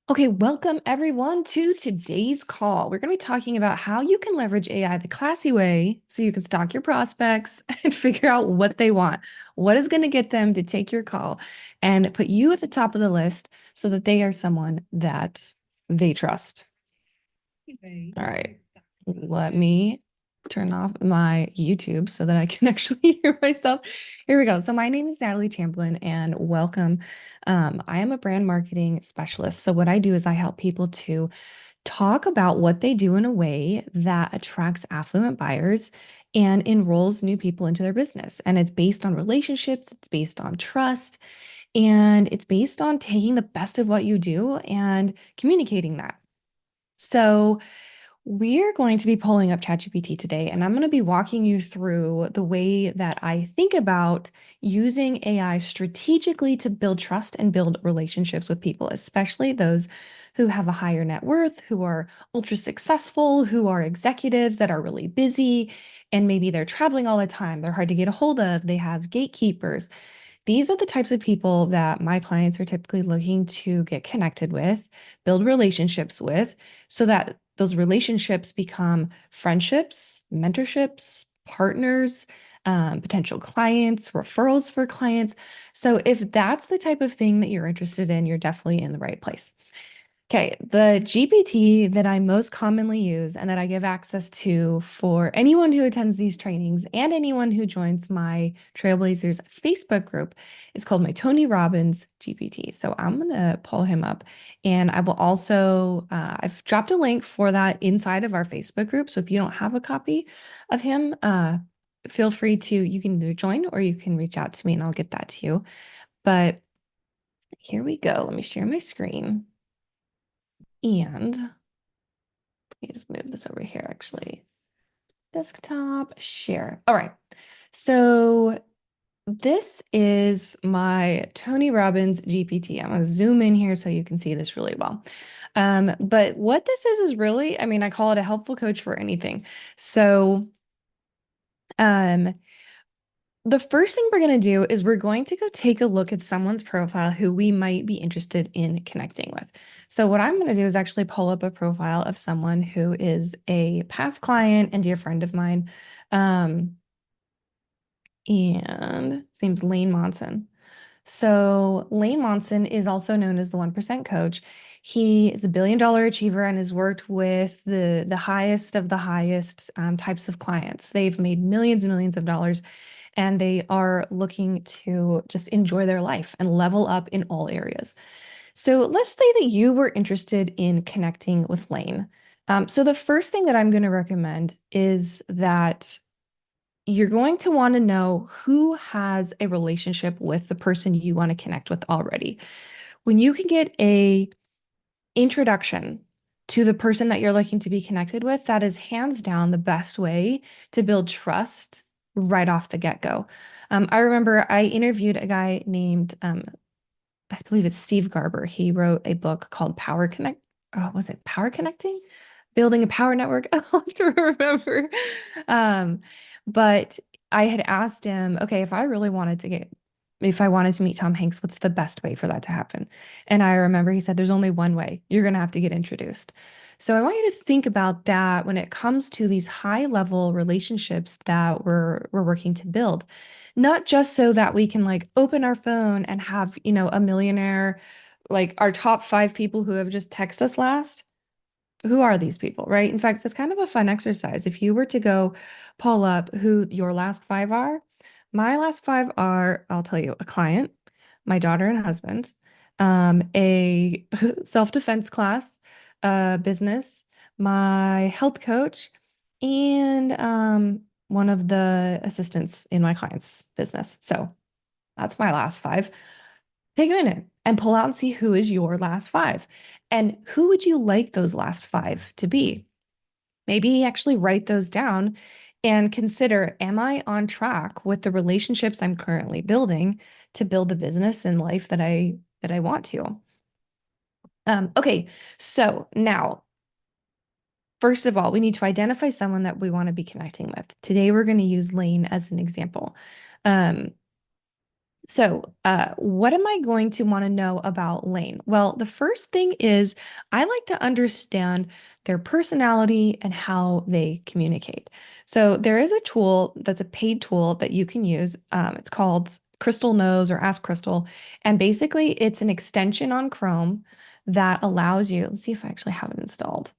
Okay, welcome everyone to today's call. We're going to be talking about how you can leverage AI the classy way so you can stalk your prospects and figure out what they want. What is going to get them to take your call and put you at the top of the list so that they are someone that they trust. All right, let me turn off my YouTube so that I can actually hear myself. Here we go. So my name is Natalie Champlin and welcome. I am a brand marketing specialist. So what I do is I help people to talk about what they do in a way that attracts affluent buyers and enrolls new people into their business. And it's based on relationships, it's based on trust, and it's based on taking the best of what you do and communicating that. So we're going to be pulling up ChatGPT today, and I'm going to be walking you through the way that I think about using AI strategically to build trust and build relationships with people, especially those who have a higher net worth, who are ultra successful, who are executives that are really busy, and maybe they're traveling all the time. They're hard to get a hold of. They have gatekeepers. These are the types of people that my clients are typically looking to get connected with, build relationships with, so that those relationships become friendships, mentorships, partners, potential clients, referrals for clients. So if that's the type of thing that you're interested in, you're definitely in the right place. Okay, the GPT that I most commonly use and that I give access to for anyone who attends these trainings and anyone who joins my Trailblazers Facebook group is called my Tony Robbins GPT. So I'm gonna pull him up, and I will also I've dropped a link for that inside of our Facebook group. So if you don't have a copy of him, feel free to you can either join or you can reach out to me and I'll get that to you. But here we go. Let me share my screen. And let me just move this over here, actually. Desktop, share. All right. So this is my Tony Robbins GPT. I'm going to zoom in here so you can see this really well. But what this is really, I mean, I call it a helpful coach for anything. So um, the first thing we're going to do is we're going to go take a look at someone's profile who we might be interested in connecting with. So what I'm going to do is actually pull up a profile of someone who is a past client and dear friend of mine. And seems Lane Monson. So Lane Monson is also known as the 1% coach. He is a billion-dollar achiever and has worked with the highest of the highest types of clients. They've made millions and millions of dollars, and they are looking to just enjoy their life and level up in all areas. So let's say that you were interested in connecting with Lane. So the first thing that I'm going to recommend is that you're going to want to know who has a relationship with the person you want to connect with already. When you can get a introduction to the person that you're looking to be connected with, that is hands down the best way to build trust right off the get-go. I remember I interviewed a guy named, I believe it's Steve Garber. He wrote a book called Power Connect. Oh, was it Power Connecting? Building a power network. I'll have to remember. Um, but I had asked him, okay, if I wanted to meet Tom Hanks, what's the best way for that to happen? And I remember he said, there's only one way. You're going to have to get introduced. So I want you to think about that when it comes to these high level relationships that we're working to build, not just so that we can like open our phone and have, a millionaire, like our top 5 people who have just texted us last. Who are these people, right? In fact, that's kind of a fun exercise. If you were to go pull up who your last 5 are, my last 5 are, I'll tell you, a client, my daughter and husband, a self-defense class, business, my health coach, and one of the assistants in my client's business. So that's my last 5. Take a minute and pull out and see who is your last 5. And who would you like those last 5 to be? Maybe actually write those down and consider, am I on track with the relationships I'm currently building to build the business and life that I want to? Okay, so now, first of all, we need to identify someone that we want to be connecting with. Today, we're going to use Lane as an example. Um, What am I going to want to know about Lane? Well, the first thing is I like to understand their personality and how they communicate. So, there is a tool that's a paid tool that you can use. It's called Crystal Knows or Ask Crystal. And basically, it's an extension on Chrome that allows you, let's see if I actually have it installed.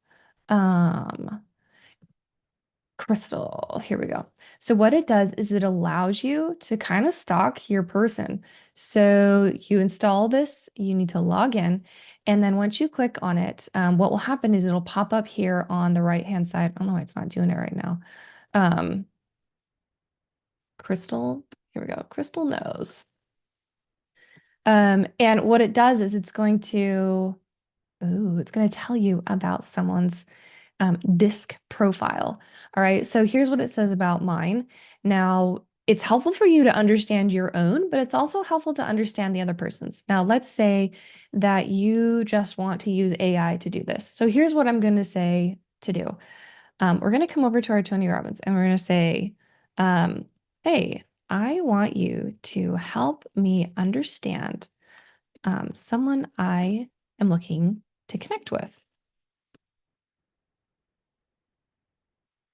Um, Crystal, here we go. So what it does is it allows you to kind of stalk your person. So you install this, you need to log in, and then once you click on it, what will happen is it'll pop up here on the right-hand side. I don't know why it's not doing it right now. Um, Crystal, here we go. Crystal knows. And what it does is it's going to tell you about someone's disc profile. All right. So here's what it says about mine. Now, it's helpful for you to understand your own, but it's also helpful to understand the other person's. Now, let's say that you just want to use AI to do this. So here's what I'm going to say to do. We're going to come over to our Tony Robbins and we're going to say, um, hey, I want you to help me understand someone I am looking to connect with.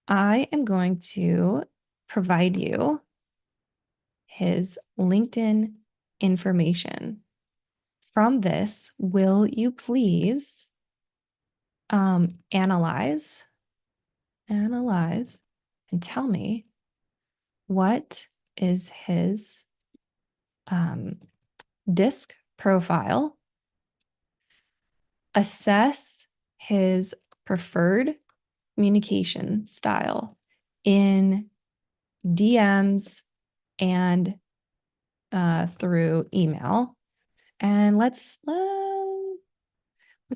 I am going to provide you his LinkedIn information. From this, will you please analyze, and tell me what is his um, disc profile, assess his preferred communication style in DMs and through email. And let's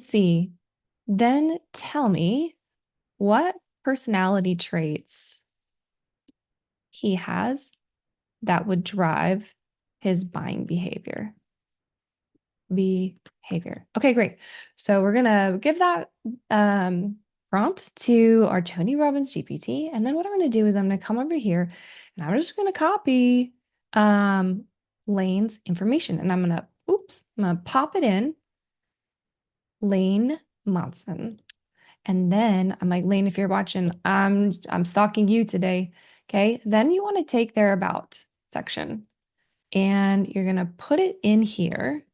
see. Then tell me what personality traits he has that would drive his buying behavior. Okay, great. So we're gonna give that prompt to our Tony Robbins GPT. And then what I'm gonna do is I'm gonna come over here and I'm just gonna copy Lane's information and I'm gonna pop it in Lane Monson. And then I'm like, Lane, if you're watching, I'm stalking you today. Okay. Then you want to take their about section and you're gonna put it in here.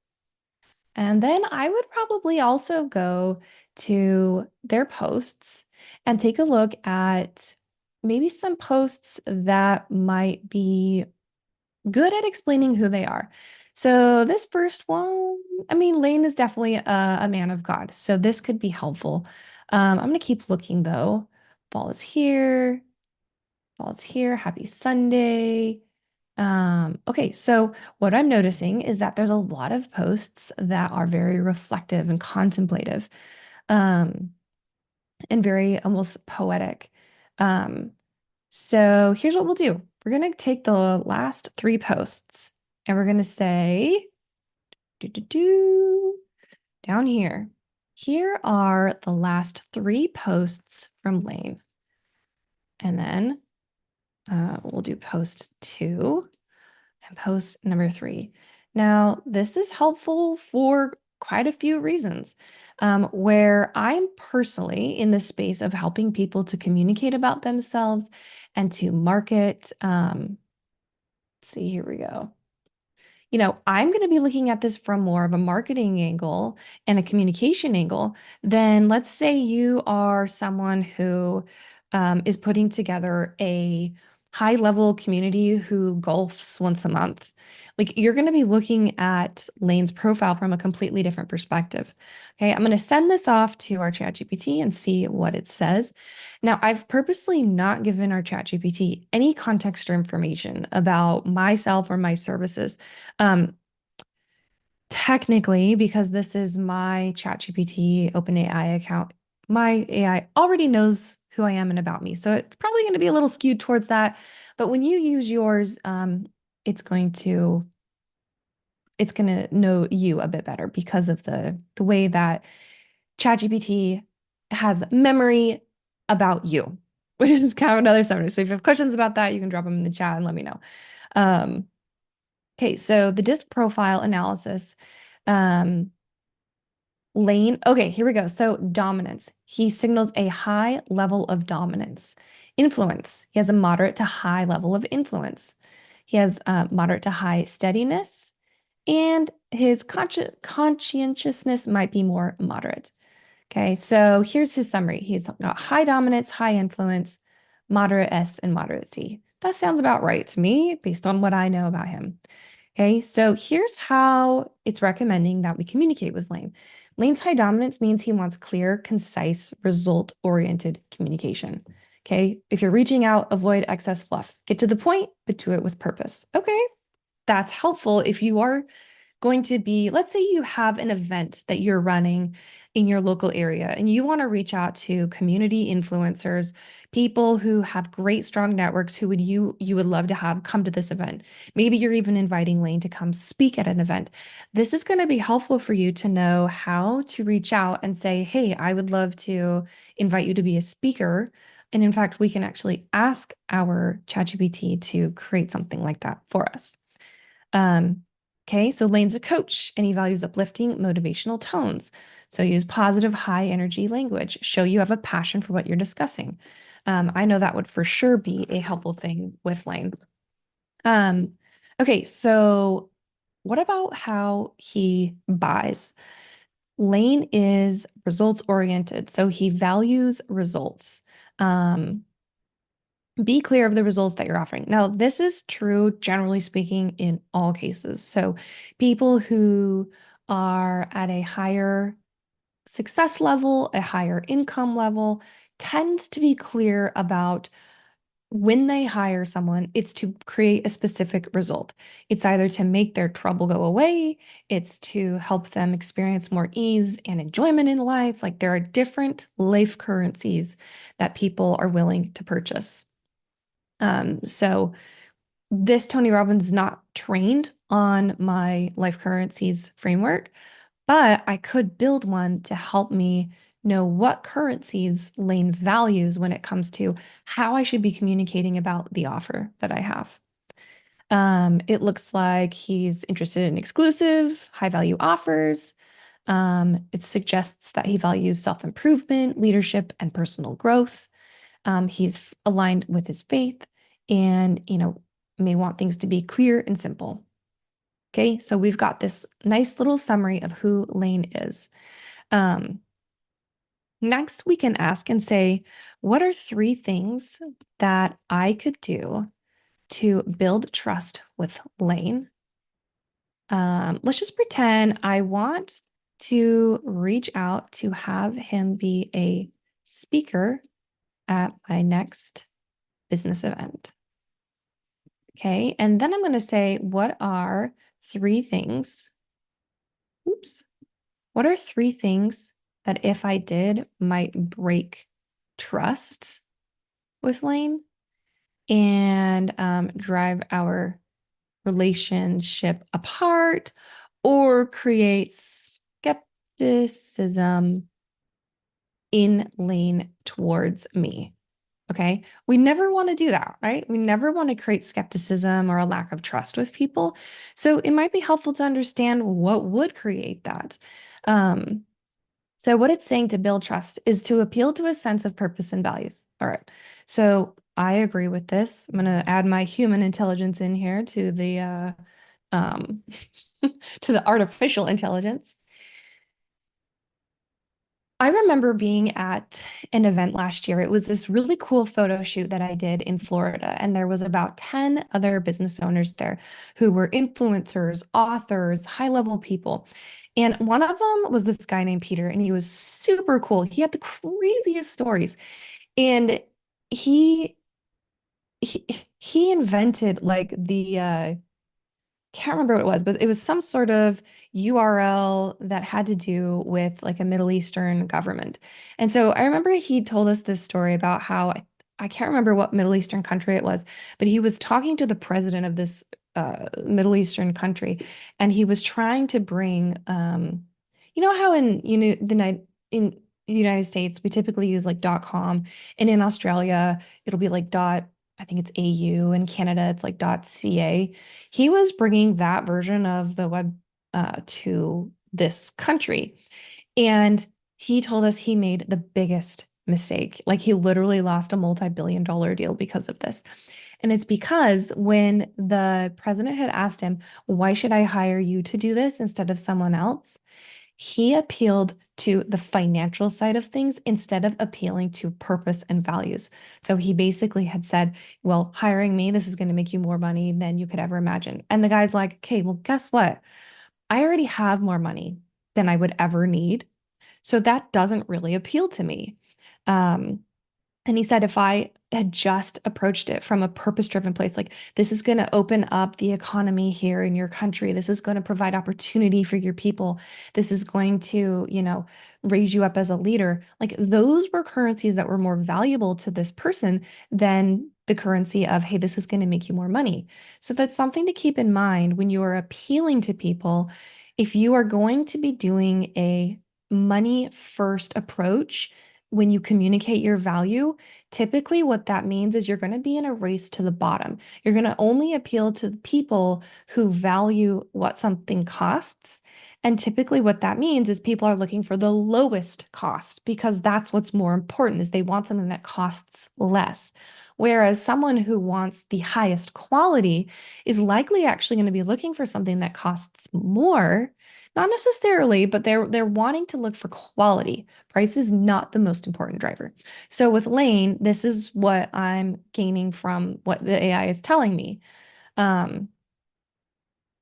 And then I would probably also go to their posts and take a look at maybe some posts that might be good at explaining who they are. So this first one, I mean, Lane is definitely a man of God, so this could be helpful. I'm gonna keep looking though. Ball is here. Ball is here. Happy Sunday. Okay, so what I'm noticing is that there's a lot of posts that are very reflective and contemplative, um, and very almost poetic. Um, so here's what we'll do. We're going to take the last three posts and we're going to say, down here. Here are the last three posts from Lane. And then we'll do post 2 and post number 3. Now, this is helpful for quite a few reasons, where I'm personally in the space of helping people to communicate about themselves and to market. Let's see, here we go. I'm going to be looking at this from more of a marketing angle and a communication angle than, let's say, you are someone who is putting together a high level community who golfs once a month. Like, you're going to be looking at Lane's profile from a completely different perspective. Okay, I'm going to send this off to our ChatGPT and see what it says. Now, I've purposely not given our ChatGPT any context or information about myself or my services. Um, Technically, because this is my ChatGPT OpenAI account, my AI already knows who I am and about me. So it's probably going to be a little skewed towards that. But when you use yours, it's going to know you a bit better because of the way that ChatGPT has memory about you, which is kind of another subject. So if you have questions about that, you can drop them in the chat and let me know. Um, Okay, so the disc profile analysis, um, Lane, okay, here we go. So dominance. He signals a high level of dominance. Influence. He has a moderate to high level of influence. He has moderate to high steadiness, and his conscientiousness might be more moderate. Okay, so here's his summary. He's got high dominance, high influence, moderate S, and moderate C. That sounds about right to me based on what I know about him. Okay, so here's how it's recommending that we communicate with Lane. Lane's high dominance means he wants clear, concise, result-oriented communication. Okay, if you're reaching out, avoid excess fluff. Get to the point, but do it with purpose. Okay, that's helpful if you are going to be, let's say you have an event that you're running in your local area and you want to reach out to community influencers, people who have great strong networks who you would love to have come to this event. Maybe you're even inviting Lane to come speak at an event. This is going to be helpful for you to know how to reach out and say, "Hey, I would love to invite you to be a speaker." And in fact, we can actually ask our ChatGPT to create something like that for us. Okay, so Lane's a coach and he values uplifting motivational tones. So use positive, high energy language. Show you have a passion for what you're discussing. I know that would for sure be a helpful thing with Lane. Um, okay, so what about how he buys? Lane is results oriented, so he values results. Um, be clear of the results that you're offering. Now, this is true, generally speaking, in all cases. So, people who are at a higher success level, a higher income level, tend to be clear about when they hire someone, it's to create a specific result. It's either to make their trouble go away, it's to help them experience more ease and enjoyment in life. Like there are different life currencies that people are willing to purchase. So this Tony Robbins is not trained on my life currencies framework, but I could build one to help me know what currencies Lane values when it comes to how I should be communicating about the offer that I have. It looks like he's interested in exclusive, high value offers. It suggests that he values self-improvement, leadership, and personal growth. He's aligned with his faith and, may want things to be clear and simple. Okay, so we've got this nice little summary of who Lane is. Um, Next, we can ask and say, what are three things that I could do to build trust with Lane? Let's just pretend I want to reach out to have him be a speaker at my next business event. Okay, and then I'm going to say, what are three things? Oops. What are three things that if I did might break trust with Lane and drive our relationship apart or create skepticism in Lane towards me? Okay. We never want to do that, right? We never want to create skepticism or a lack of trust with people. So it might be helpful to understand what would create that. Um, so what it's saying to build trust is to appeal to a sense of purpose and values. All right. So I agree with this. I'm going to add my human intelligence in here to the um, to the artificial intelligence. I remember being at an event last year. It was this really cool photo shoot that I did in Florida, and there was about 10 other business owners there who were influencers, authors, high-level people. And one of them was this guy named Peter, and he was super cool. He had the craziest stories. And he he, he invented like the can't remember what it was, but it was some sort of URL that had to do with like a Middle Eastern government. And so I remember he told us this story about how I can't remember what Middle Eastern country it was, but he was talking to the president of this Middle Eastern country, and he was trying to bring, you know how in the United States we typically use like .com, and in Australia it'll be like I think it's AU in Canada, it's like .ca. He was bringing that version of the web to this country. And he told us he made the biggest mistake. Like he literally lost a multi-billion dollar deal because of this. And it's because when the president had asked him, why should I hire you to do this instead of someone else? He appealed to the financial side of things instead of appealing to purpose and values. So he basically had said, well, hiring me, this is going to make you more money than you could ever imagine. And the guy's like, okay, well, guess what? I already have more money than I would ever need. So that doesn't really appeal to me. Um, and he said, if I had just approached it from a purpose-driven place, like this is going to open up the economy here in your country. This is going to provide opportunity for your people. This is going to, raise you up as a leader. Like those were currencies that were more valuable to this person than the currency of, hey, this is going to make you more money. So that's something to keep in mind when you are appealing to people. If you are going to be doing a money first approach, when you communicate your value, typically what that means is you're going to be in a race to the bottom. You're going to only appeal to people who value what something costs. And typically what that means is people are looking for the lowest cost because that's what's more important is they want something that costs less. Whereas someone who wants the highest quality is likely actually going to be looking for something that costs more. Not necessarily, but they're wanting to look for quality. Price is not the most important driver. So with Lane, this is what I'm gaining from what the AI is telling me. Um,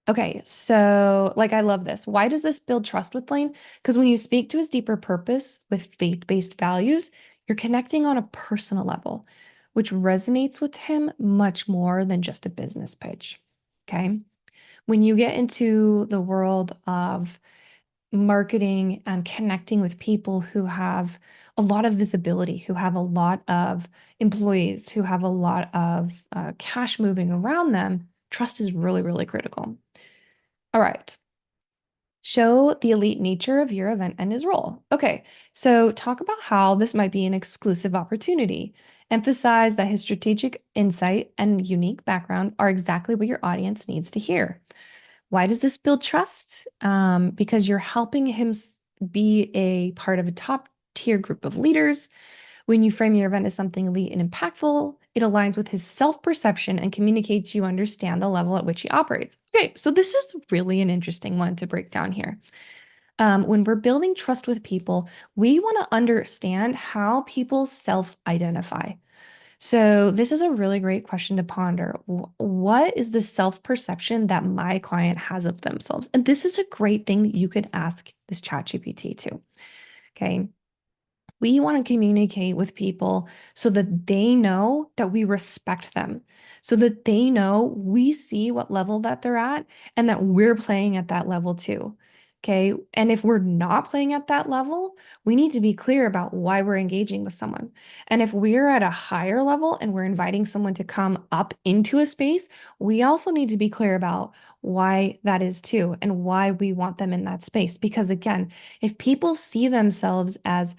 okay, so like I love this. Why does this build trust with Lane? Because when you speak to his deeper purpose with faith-based values, you're connecting on a personal level, which resonates with him much more than just a business pitch. Okay. When you get into the world of marketing and connecting with people who have a lot of visibility, who have a lot of employees, who have a lot of cash moving around them, trust is really, really critical. All right. Show the elite nature of your event and his role. Okay, so talk about how this might be an exclusive opportunity. Emphasize that his strategic insight and unique background are exactly what your audience needs to hear. Why does this build trust? Because you're helping him be a part of a top tier group of leaders. When you frame your event as something elite and impactful, it aligns with his self-perception and communicates you understand the level at which he operates. Okay, so this is really an interesting one to break down here. When we're building trust with people, we want to understand how people self-identify. So this is a really great question to ponder. What is the self-perception that my client has of themselves? And this is a great thing that you could ask this ChatGPT too. Okay. We want to communicate with people so that they know that we respect them, so that they know we see what level that they're at and that we're playing at that level too. Okay. And if we're not playing at that level, we need to be clear about why we're engaging with someone. And if we're at a higher level and we're inviting someone to come up into a space, we also need to be clear about why that is too and why we want them in that space. Because again, if people see themselves as,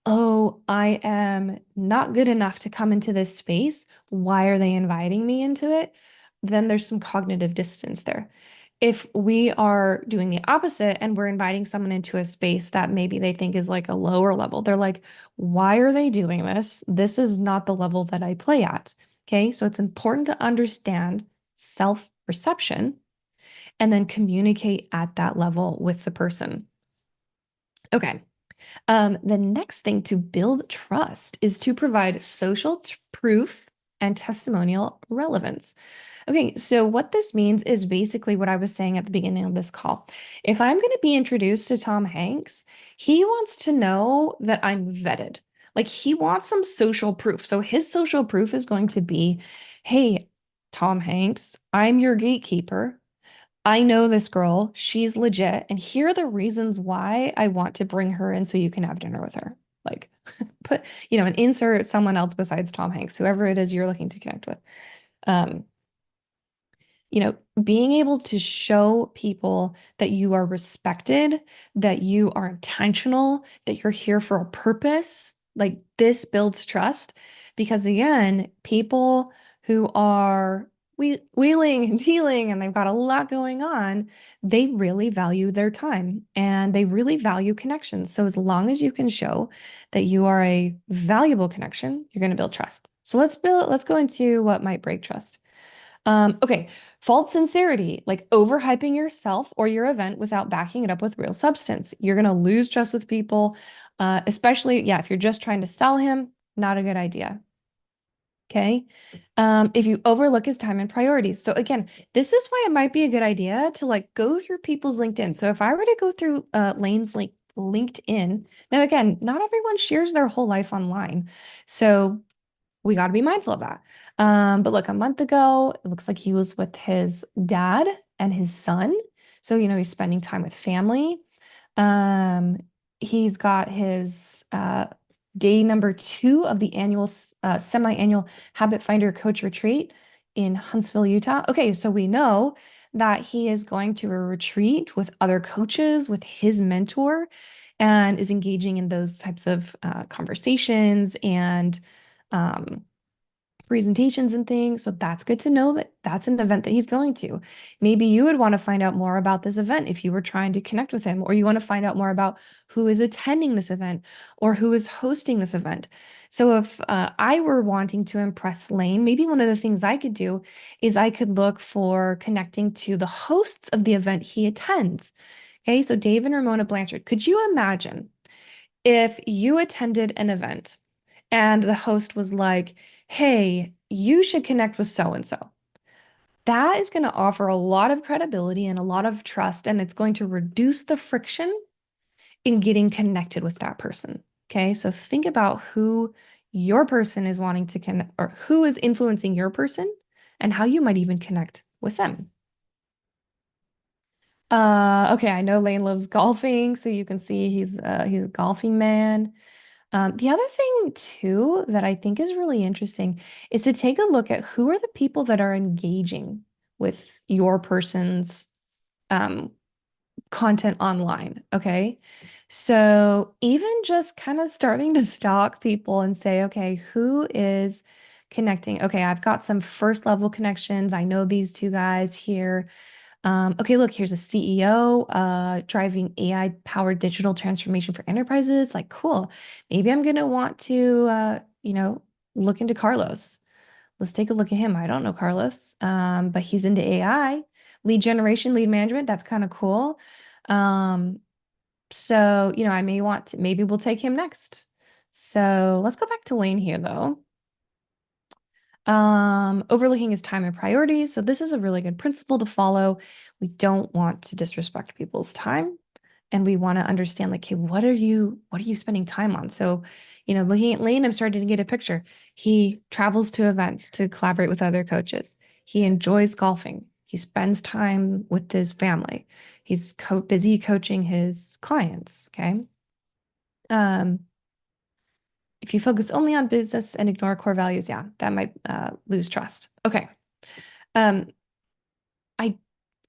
oh, I am not good enough to come into this space. Why are they inviting me into it? Then there's some cognitive distance there. If we are doing the opposite and we're inviting someone into a space that maybe they think is like a lower level, they're like, why are they doing this? This is not the level that I play at. Okay, so it's important to understand self-perception and then communicate at that level with the person. Okay. The next thing to build trust is to provide social proof and testimonial relevance. Okay, so what this means is basically what I was saying at the beginning of this call. If I'm going to be introduced to Tom Hanks, he wants to know that I'm vetted. Like he wants some social proof. So his social proof is going to be, hey, Tom Hanks, I'm your gatekeeper. I know this girl, she's legit, and here are the reasons why I want to bring her in so you can have dinner with her. Like, put, and insert someone else besides Tom Hanks, whoever it is you're looking to connect with. Um, being able to show people that you are respected, that you are intentional, that you're here for a purpose, like this builds trust. Because again, people who are wheeling and dealing and they've got a lot going on, they really value their time and they really value connections. So as long as you can show that you are a valuable connection, you're going to build trust. So let's go into what might break trust. Okay, false sincerity, like overhyping yourself or your event without backing it up with real substance. You're gonna lose trust with people, especially, yeah, if you're just trying to sell him, not a good idea. Okay. If you overlook his time and priorities. So again, this is why it might be a good idea to like go through people's LinkedIn. So if I were to go through Lane's LinkedIn, now again, not everyone shares their whole life online. So we got to be mindful of that. But look, a month ago, it looks like he was with his dad and his son. So, he's spending time with family. Um, he's got his day number 2 of the annual semi-annual Habit Finder Coach Retreat in Huntsville, Utah. Okay, so we know that he is going to a retreat with other coaches, with his mentor, and is engaging in those types of conversations and um, presentations and things. So that's good to know that that's an event that he's going to. Maybe you would want to find out more about this event if you were trying to connect with him, or you want to find out more about who is attending this event or who is hosting this event. So if I were wanting to impress Lane, maybe one of the things I could do is I could look for connecting to the hosts of the event he attends. Okay, so Dave and Ramona Blanchard. Could you imagine if you attended an event and the host was like, hey, you should connect with so and so? That is going to offer a lot of credibility and a lot of trust, and it's going to reduce the friction in getting connected with that person. Okay, so think about who your person is wanting to connect or who is influencing your person and how you might even connect with them. Okay, I know Lane loves golfing, so you can see he's a golfing man. The other thing too that I think is really interesting is to take a look at who are the people that are engaging with your person's um, content online. Okay. So even just kind of starting to stalk people and say, okay, who is connecting? Okay, I've got some first level connections. I know these two guys here. Okay, look, here's a CEO driving AI-powered digital transformation for enterprises. Like, cool. Maybe I'm gonna want to, look into Carlos. Let's take a look at him. I don't know Carlos, but he's into AI, lead generation, lead management. That's kind of cool. Um, so, I may want to, maybe we'll take him next. So let's go back to Lane here, though. Overlooking his time and priorities. So this is a really good principle to follow. We don't want to disrespect people's time, and we want to understand like, hey, what are you spending time on? So, looking at Lane, I'm starting to get a picture. He travels to events to collaborate with other coaches. He enjoys golfing. He spends time with his family. He's busy coaching his clients. Okay. Um, if you focus only on business and ignore core values, yeah, that might lose trust. Okay. Um, I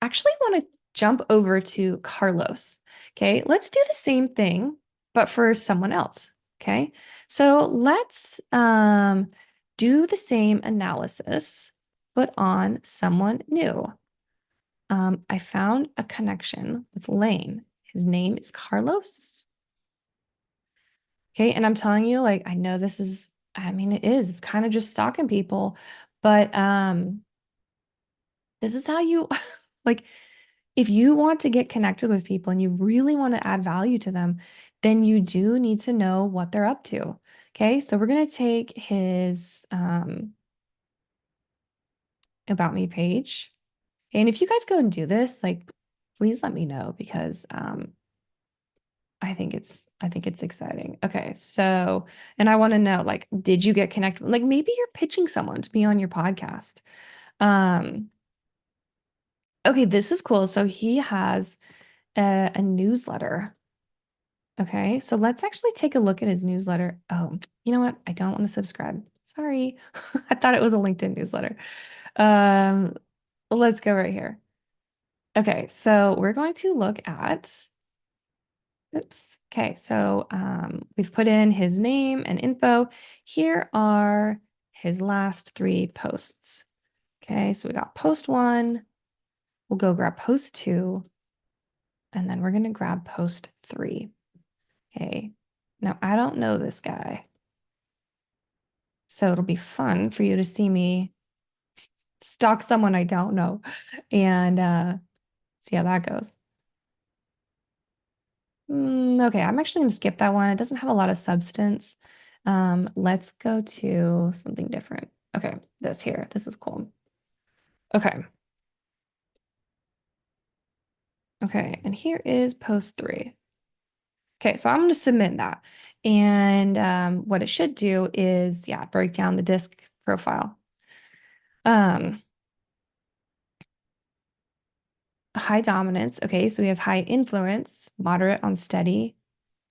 actually want to jump over to Carlos. Okay, let's do the same thing, but for someone else. Okay, so let's do the same analysis, but on someone new. I found a connection with Lane. His name is Carlos. Okay, and I'm telling you, like, I know this is, I mean, it is, it's kind of just stalking people, but this is how you like if you want to get connected with people and you really want to add value to them, then you do need to know what they're up to. Okay, so we're going to take his about me page. And if you guys go and do this, like, please let me know because I think it's exciting. Okay, so and I want to know, like, did you get connected? Like maybe you're pitching someone to be on your podcast. Um, okay, this is cool. So he has a newsletter. Okay, so let's actually take a look at his newsletter. Oh, you know what? I don't want to subscribe. Sorry. I thought it was a LinkedIn newsletter. Um, let's go right here. Okay, so we're going to look at, oops. Okay, so we've put in his name and info. Here are his last three posts. Okay, so we got post one. We'll go grab post two, and then we're going to grab post three. Okay, now I don't know this guy. So it'll be fun for you to see me stalk someone I don't know and see how that goes. Okay, I'm actually going to skip that one. It doesn't have a lot of substance. Let's go to something different. Okay, this here. This is cool. Okay. Okay, and here is post three. Okay, so I'm going to submit that. And what it should do is, yeah, break down the disk profile. Um, high dominance. Okay, so he has high influence, moderate on steady,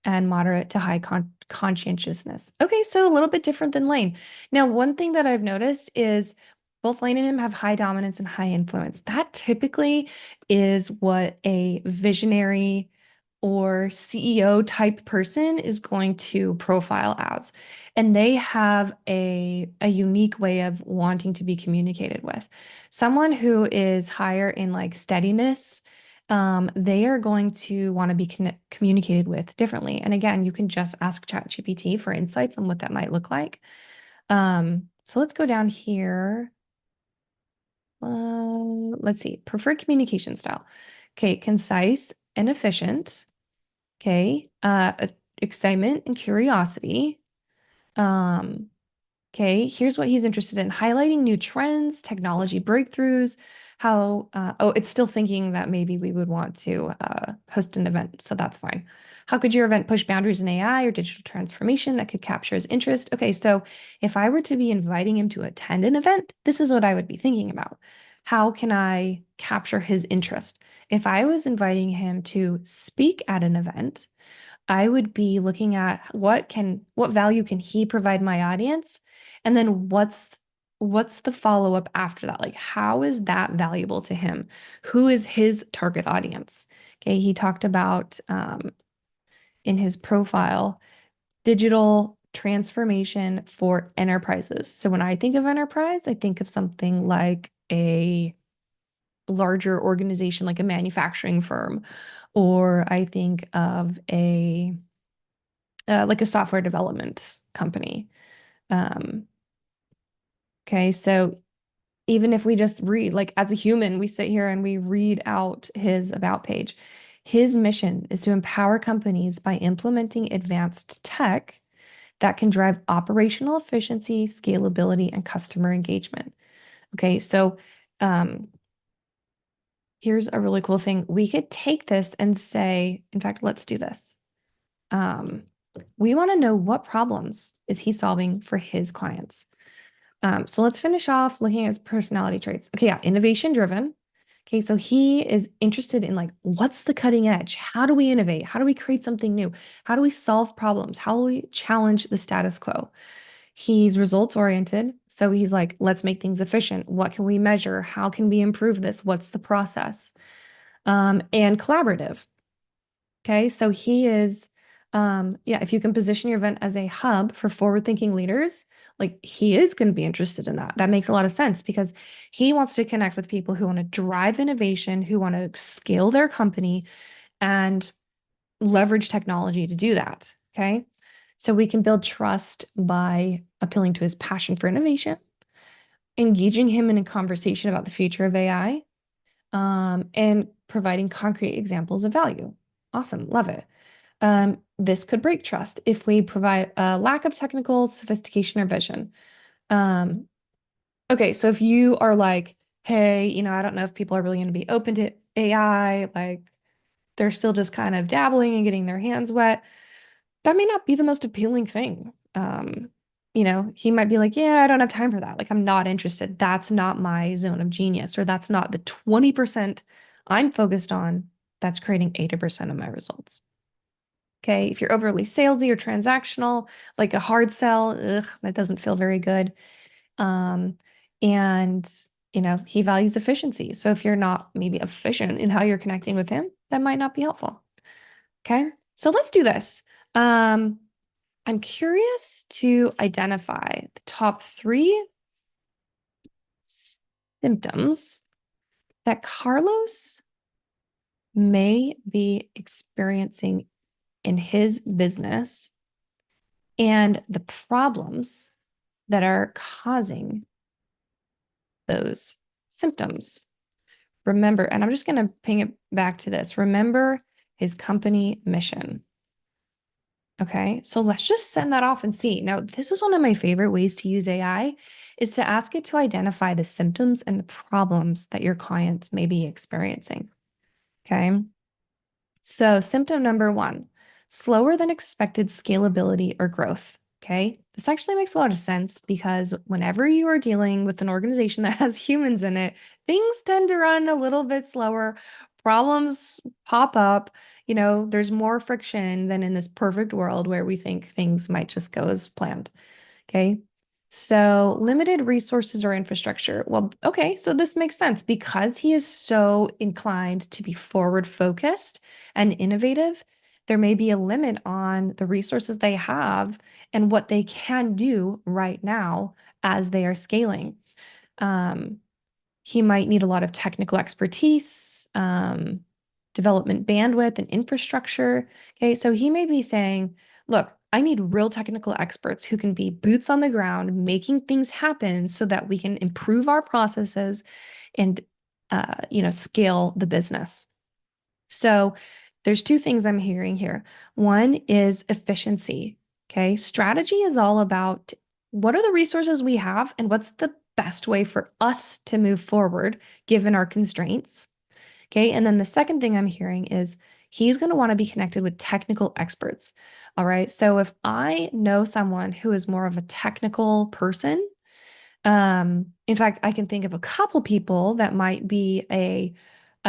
and moderate to high conscientiousness. Okay, so a little bit different than Lane. Now, one thing that I've noticed is both Lane and him have high dominance and high influence. That typically is what a visionary or CEO type person is going to profile as. And they have a unique way of wanting to be communicated with. Someone who is higher in like steadiness, they are going to want to be communicated with differently. And again, you can just ask ChatGPT for insights on what that might look like. So let's go down here. Let's see, preferred communication style. Okay, concise and efficient. Okay, excitement and curiosity. Um, Okay, here's what he's interested in: highlighting new trends, technology breakthroughs, how, oh, it's still thinking that maybe we would want to host an event, so that's fine. How could your event push boundaries in AI or digital transformation that could capture his interest? Okay, so if I were to be inviting him to attend an event, this is what I would be thinking about. How can I capture his interest? If I was inviting him to speak at an event, I would be looking at what value can he provide my audience? And then what's the follow-up after that? Like, how is that valuable to him? Who is his target audience? Okay, he talked about in his profile, digital transformation for enterprises. So when I think of enterprise, I think of something like a larger organization, like a manufacturing firm, or I think of a like a software development company. Um, okay, so even if we just read, like as a human, we sit here and we read out his about page. His mission is to empower companies by implementing advanced tech that can drive operational efficiency, scalability, and customer engagement. Okay, so um, here's a really cool thing. We could take this and say, in fact, let's do this. Um, we want to know what problems is he solving for his clients. So let's finish off looking at his personality traits. Okay, yeah, innovation driven. Okay, so he is interested in like, what's the cutting edge? How do we innovate? How do we create something new? How do we solve problems? How do we challenge the status quo? He's results oriented. So he's like, let's make things efficient. What can we measure? How can we improve this? What's the process? And collaborative. Okay, so he is, yeah, if you can position your event as a hub for forward-thinking leaders, like he is going to be interested in that. That makes a lot of sense because he wants to connect with people who want to drive innovation, who want to scale their company and leverage technology to do that. Okay, so we can build trust by appealing to his passion for innovation, engaging him in a conversation about the future of AI, and providing concrete examples of value. Awesome, love it. This could break trust if we provide a lack of technical sophistication or vision. Um, okay, so if you are like, hey, I don't know if people are really going to be open to AI, like they're still just kind of dabbling and getting their hands wet, that may not be the most appealing thing. He might be like, yeah, I don't have time for that. Like, I'm not interested. That's not my zone of genius, or that's not the 20% I'm focused on that's creating 80% of my results. Okay, if you're overly salesy or transactional, like a hard sell, ugh, that doesn't feel very good. Um, and he values efficiency. So if you're not maybe efficient in how you're connecting with him, that might not be helpful. Okay, so let's do this. Um, I'm curious to identify the top three symptoms that Carlos may be experiencing in his business and the problems that are causing those symptoms. Remember, and I'm just going to ping it back to this. Remember his company mission. Okay, so let's just send that off and see. Now, this is one of my favorite ways to use AI is to ask it to identify the symptoms and the problems that your clients may be experiencing. Okay, so symptom number one, slower than expected scalability or growth. Okay, this actually makes a lot of sense because whenever you are dealing with an organization that has humans in it, things tend to run a little bit slower. Problems pop up. There's more friction than in this perfect world where we think things might just go as planned. Okay. So limited resources or infrastructure. Well, okay, so this makes sense because he is so inclined to be forward focused and innovative. There may be a limit on the resources they have and what they can do right now as they are scaling. Um, he might need a lot of technical expertise, development bandwidth, and infrastructure. Okay, so he may be saying, look, I need real technical experts who can be boots on the ground, making things happen so that we can improve our processes and scale the business. So there's two things I'm hearing here. One is efficiency. Okay. Strategy is all about what are the resources we have and what's the best way for us to move forward given our constraints. Okay. And then the second thing I'm hearing is he's going to want to be connected with technical experts. All right. So if I know someone who is more of a technical person, in fact, I can think of a couple people that might be a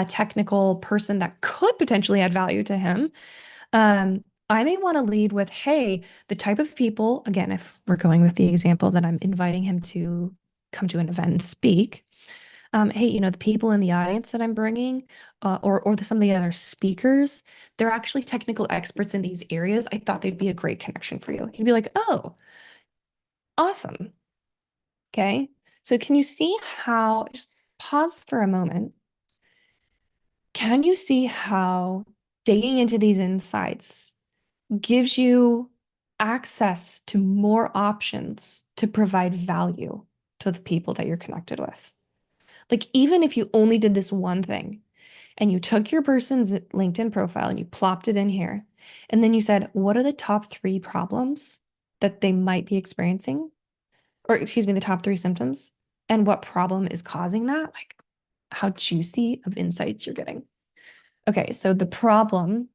technical person that could potentially add value to him. I may want to lead with, hey, the type of people, again, if we're going with the example that I'm inviting him to come to an event and speak, hey, the people in the audience that I'm bringing, or some of the other speakers, they're actually technical experts in these areas. I thought they'd be a great connection for you. He'd be like, oh, awesome. Okay. So can you see how, just pause for a moment. Can you see how digging into these insights gives you access to more options to provide value to the people that you're connected with? Like, even if you only did this one thing and you took your person's LinkedIn profile and you plopped it in here, and then you said, what are the top three problems that they might be experiencing? Or, excuse me, the top three symptoms, and what problem is causing that? Like, how juicy of insights you're getting. Okay, so the problem,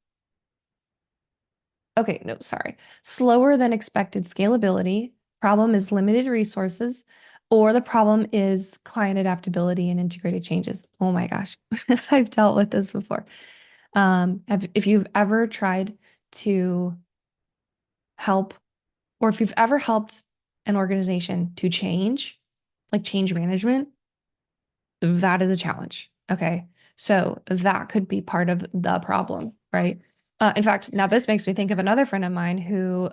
okay, no, sorry. Slower than expected scalability. Problem is limited resources, or the problem is client adaptability and integrated changes. Oh my gosh, I've dealt with this before. If you've ever tried to help, or if you've ever helped an organization to change, like change management, that is a challenge. Okay. So that could be part of the problem, right? In fact, now this makes me think of another friend of mine who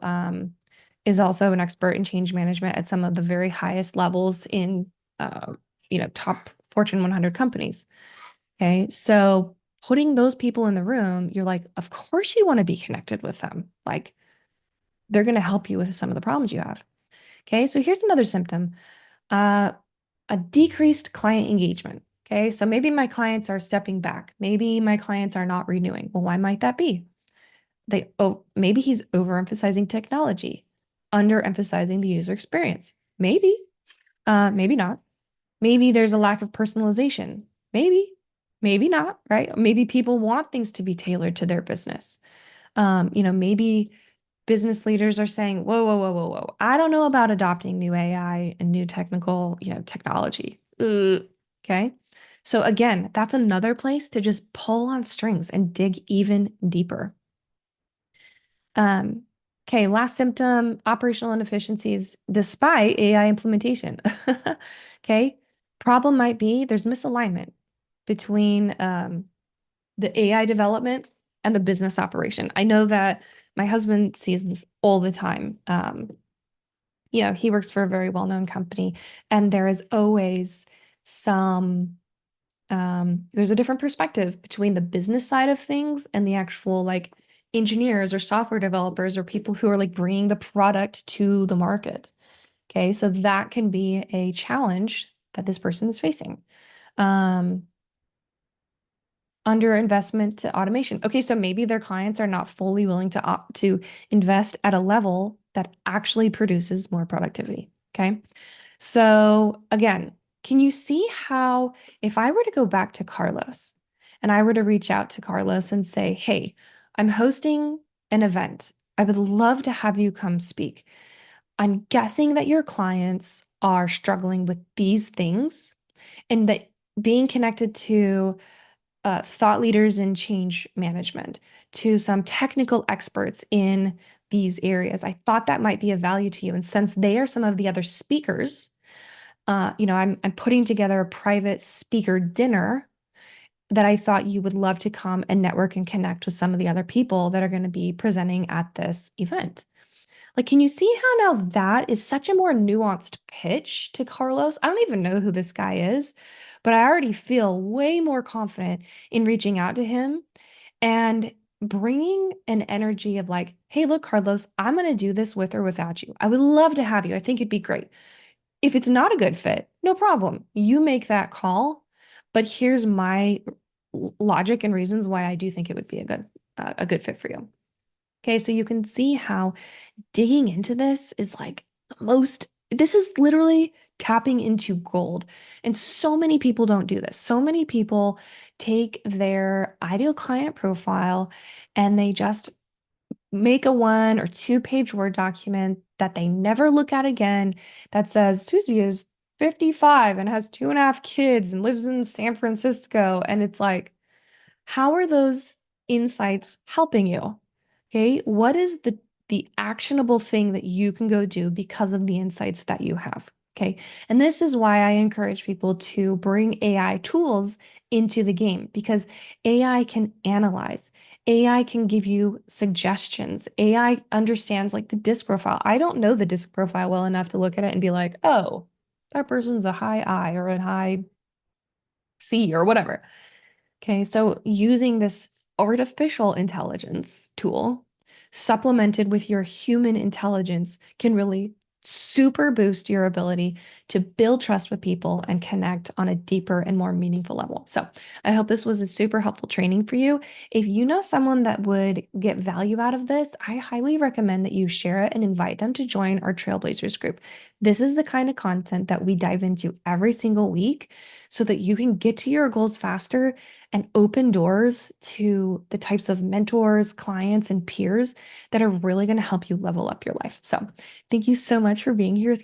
is also an expert in change management at some of the very highest levels in, uh, top Fortune 100 companies. Okay. So putting those people in the room, you're like, of course you want to be connected with them. Like they're going to help you with some of the problems you have. Okay. So here's another symptom. Uh, a decreased client engagement. Okay, so maybe my clients are stepping back. Maybe my clients are not renewing. Well, why might that be? Maybe he's overemphasizing technology, underemphasizing the user experience. Maybe, maybe not. Maybe there's a lack of personalization. Maybe, maybe not, right? Maybe people want things to be tailored to their business. Maybe business leaders are saying, whoa, whoa, whoa, whoa, whoa. I don't know about adopting new AI and new technology. Okay. So again, that's another place to just pull on strings and dig even deeper. Um, okay, last symptom, operational inefficiencies despite AI implementation. Okay. Problem might be there's misalignment between the AI development and the business operation. I know that My husband sees this all the time. He works for a very well-known company, and there is always some there's a different perspective between the business side of things and the actual like engineers or software developers or people who are like bringing the product to the market. Okay, so that can be a challenge that this person is facing. Um, Under investment to automation. Okay, so maybe their clients are not fully willing to invest at a level that actually produces more productivity. Okay. So again, can you see how if I were to go back to Carlos and I were to reach out to Carlos and say, "Hey, I'm hosting an event. I would love to have you come speak. I'm guessing that your clients are struggling with these things and that being connected to thought leaders in change management, to some technical experts in these areas. I thought that might be of value to you. And since they are some of the other speakers, I'm putting together a private speaker dinner that I thought you would love to come and network and connect with some of the other people that are going to be presenting at this event." Like, can you see how now that is such a more nuanced pitch to Carlos? I don't even know who this guy is, but I already feel way more confident in reaching out to him and bringing an energy of like, "Hey, look, Carlos, I'm going to do this with or without you. I would love to have you. I think it'd be great. If it's not a good fit, no problem. You make that call, but here's my logic and reasons why I do think it would be a good fit for you." Okay, so you can see how digging into this is like this is literally tapping into gold. And so many people don't do this. So many people take their ideal client profile and they just make a 1 or 2 page Word document that they never look at again that says Susie is 55 and has 2.5 kids and lives in San Francisco. And it's like, how are those insights helping you? Okay, what is the actionable thing that you can go do because of the insights that you have? Okay, and this is why I encourage people to bring AI tools into the game because AI can analyze, AI can give you suggestions, AI understands like the disc profile. I don't know the disc profile well enough to look at it and be like, oh, that person's a high I or a high C or whatever. Okay, so using this artificial intelligence tool supplemented with your human intelligence can really super boost your ability to build trust with people and connect on a deeper and more meaningful level. So I hope this was a super helpful training for you. If you know someone that would get value out of this, I highly recommend that you share it and invite them to join our Trailblazers group. This is the kind of content that we dive into every single week so that you can get to your goals faster and open doors to the types of mentors, clients, and peers that are really going to help you level up your life. So, thank you so much for being here with